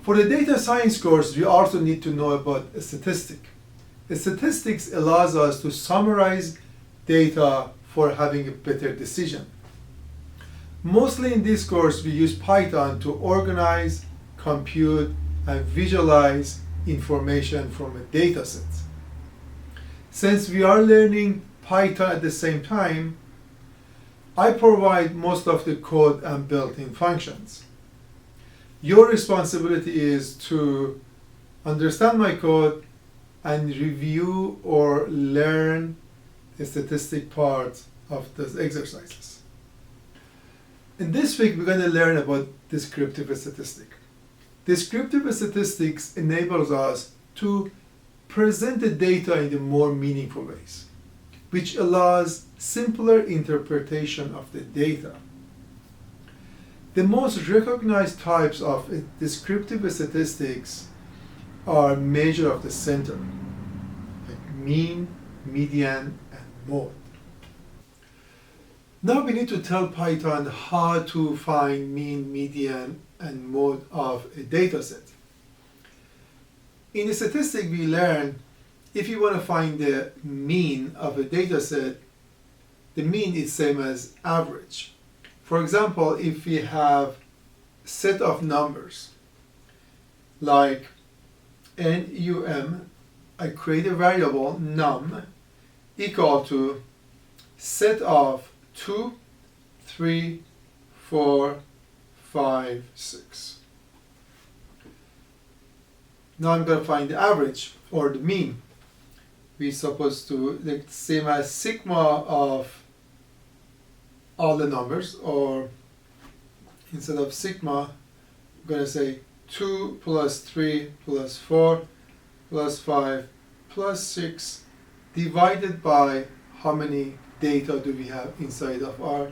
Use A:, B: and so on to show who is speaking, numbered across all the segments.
A: For the data science course, we also need to know about a statistic. Statistics allows us to summarize data for having a better decision. Mostly in this course, we use Python to organize, compute, and visualize information from a data set. Since we are learning Python at the same time, I provide most of the code and built-in functions. Your responsibility is to understand my code and review or learn the statistic part of those exercises. In this week, we're going to learn about descriptive statistics. Descriptive statistics enables us to present the data in the more meaningful ways, which allows simpler interpretation of the data. The most recognized types of descriptive statistics are measure of the center, like mean, median, and mode. Now we need to tell Python how to find mean, median, and mode of a data set. In the statistic we learned, if you want to find the mean of a data set, the mean is same as average. For example, if we have set of numbers like num, I create a variable num equal to set of 2, 3, 4, 5, 6. Now I'm going to find the average or the mean. We're supposed to the same as sigma of all the numbers, or instead of sigma, I'm going to say 2 plus 3 plus 4 plus 5 plus 6 divided by how many data do we have inside of our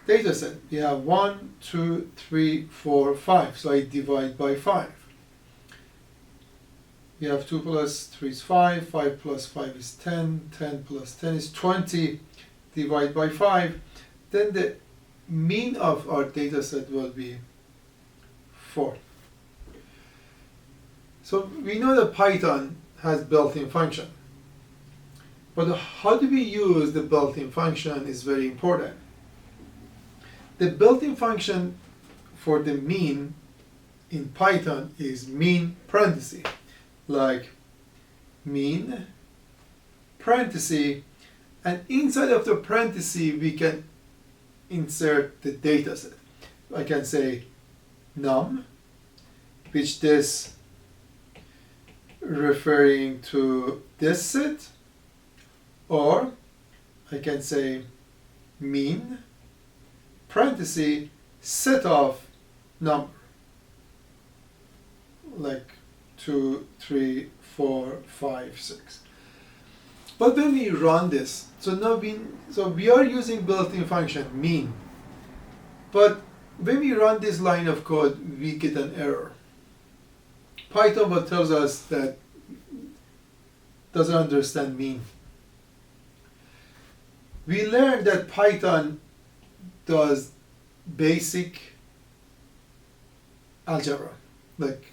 A: data set. We have 1, 2, 3, 4, 5. So I divide by 5. We have 2 plus 3 is 5, 5 plus 5 is 10, 10 plus 10 is 20, divide by 5. Then the mean of our data set will be 4. So we know that Python has built-in function. But how do we use the built-in function is very important. The built-in function for the mean in Python is mean parenthesis, like mean parenthesis, and inside of the parenthesis we can insert the data set. I can say num, which this referring to this set, or I can say mean parenthesis set of number, like 2, 3, 4, 5, 6. But when we run this, so we are using built-in function mean, but when we run this line of code, we get an error. Python what tells us that doesn't understand mean. We learned that Python does basic algebra, like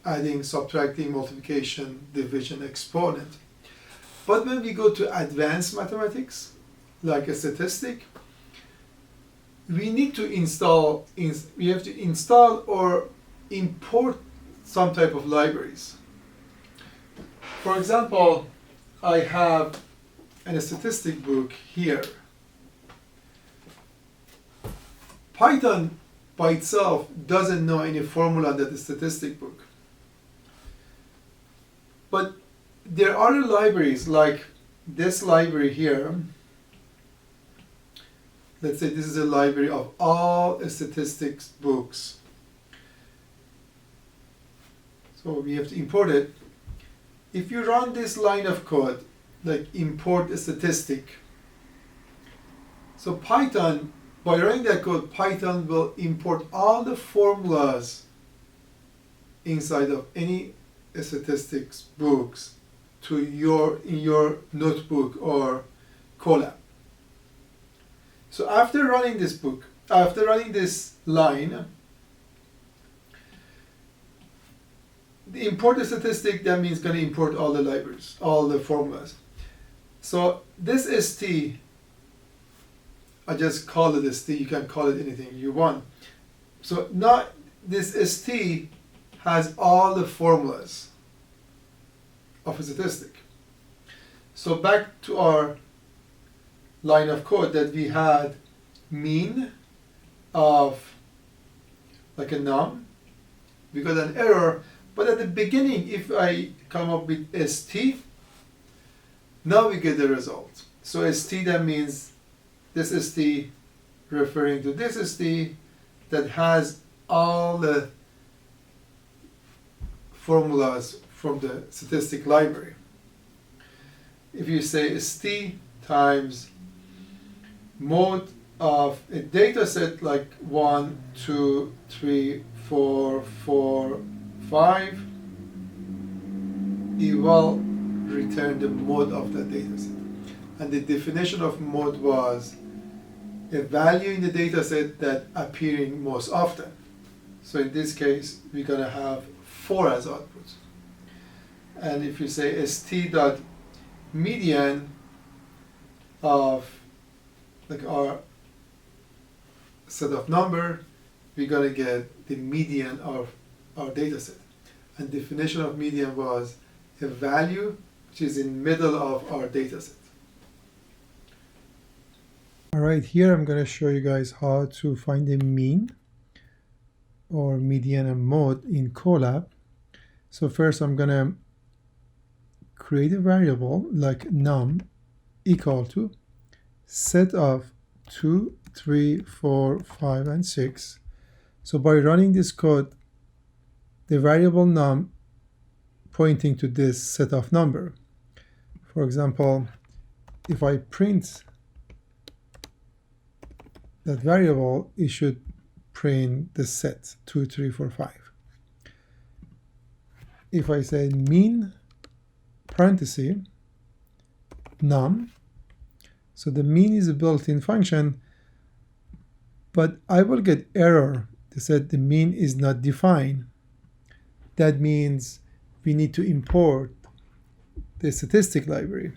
A: adding, subtracting, multiplication, division, exponent. But when we go to advanced mathematics, like a statistic, we need to install, we have to install or import some type of libraries. For example, I have a statistic book here. Python by itself doesn't know any formula in that statistic book. But there are other libraries like this library here. Let's say this is a library of all statistics books. So we have to import it. If you run this line of code, like import a statistic, so Python, by running that code, Python will import all the formulas inside of any statistics books to in your notebook or Colab. So after running this line, the import a statistic, that means going to import all the libraries, all the formulas. So this ST, I just call it ST, you can call it anything you want. So now this ST has all the formulas of a statistic. So back to our line of code that we had mean of like a num, we got an error, but at the beginning if I come up with ST, now we get the result. So ST, that means this ST referring to this ST that has all the formulas from the statistic library. If you say ST times mode of a data set like 1, 2, 3, 4, 4, 5, it will return the mode of that data set. And the definition of mode was a value in the data set that appearing most often. So in this case, we're going to have 4 as output. And if you say st dot median of like our set of number, we're going to get the median of our data set. And definition of median was a value which is in middle of our data set. All right, here I'm going to show you guys how to find the mean or median and mode in Colab. So first I'm going to create a variable like num equal to set of 2, 3, 4, 5, and 6. So by running this code, the variable num pointing to this set of number. For example, if I print that variable, it should print the set 2, 3, 4, 5. If I say mean parenthesis num, so the mean is a built-in function, but I will get error that said the mean is not defined. That means we need to import the statistic library.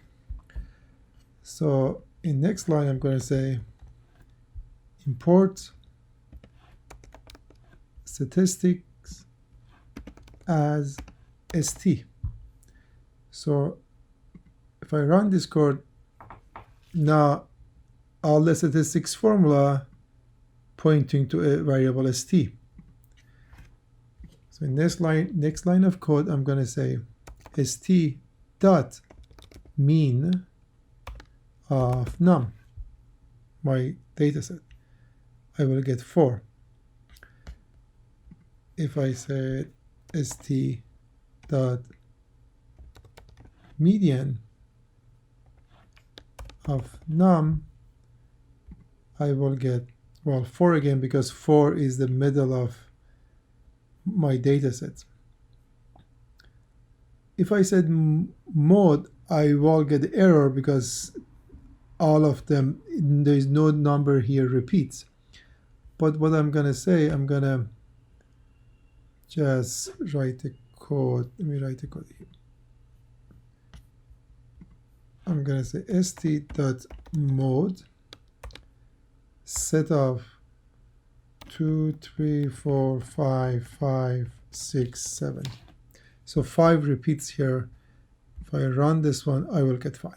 A: So in next line, I'm going to say import statistics as st. So if I run this code, now all the statistics formula pointing to a variable st. So in this next line of code, I'm going to say st dot mean of num, my data set. I will get 4. If I say st dot median of num, I will get, well, 4 again, because 4 is the middle of my data set. If I said mode, I will get error because all of them, there is no number here repeats. But what I'm going to say, I'm going to just write the code. Let me write the code here. I'm going to say st.mode set of 2, 3, 4, 5, 5, 6, 7. So 5 repeats here. If I run this one, I will get 5.